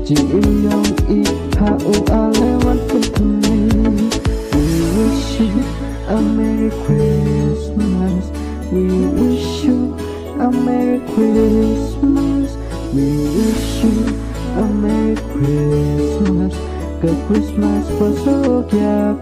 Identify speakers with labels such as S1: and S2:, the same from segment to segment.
S1: chỉ yêu nhau y hạ u a lewat pintu. We wish you a Merry Christmas. We wish you a Merry Christmas. We wish you a Merry Christmas. Good Christmas berbahagia.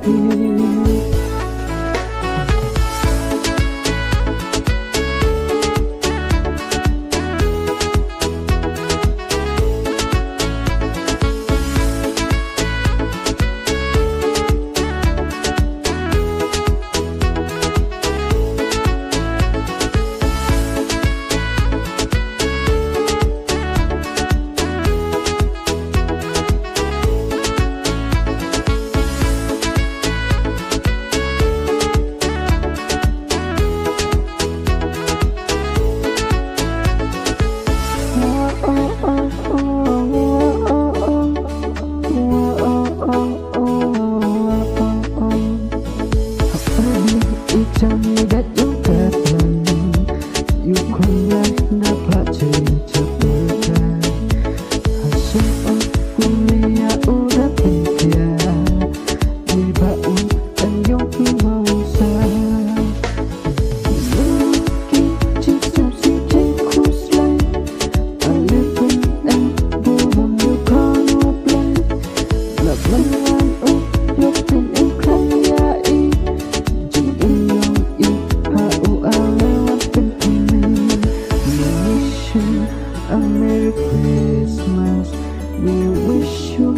S1: A Merry Christmas. We wish you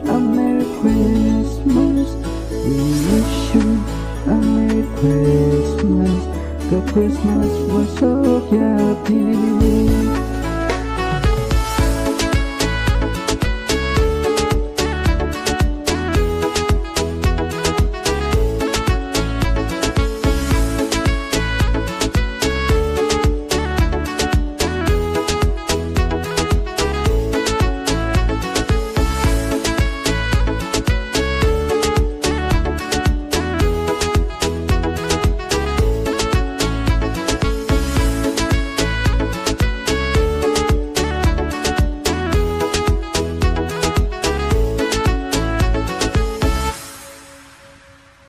S1: a Merry Christmas. We wish you a Merry Christmas. Good Christmas was so happy.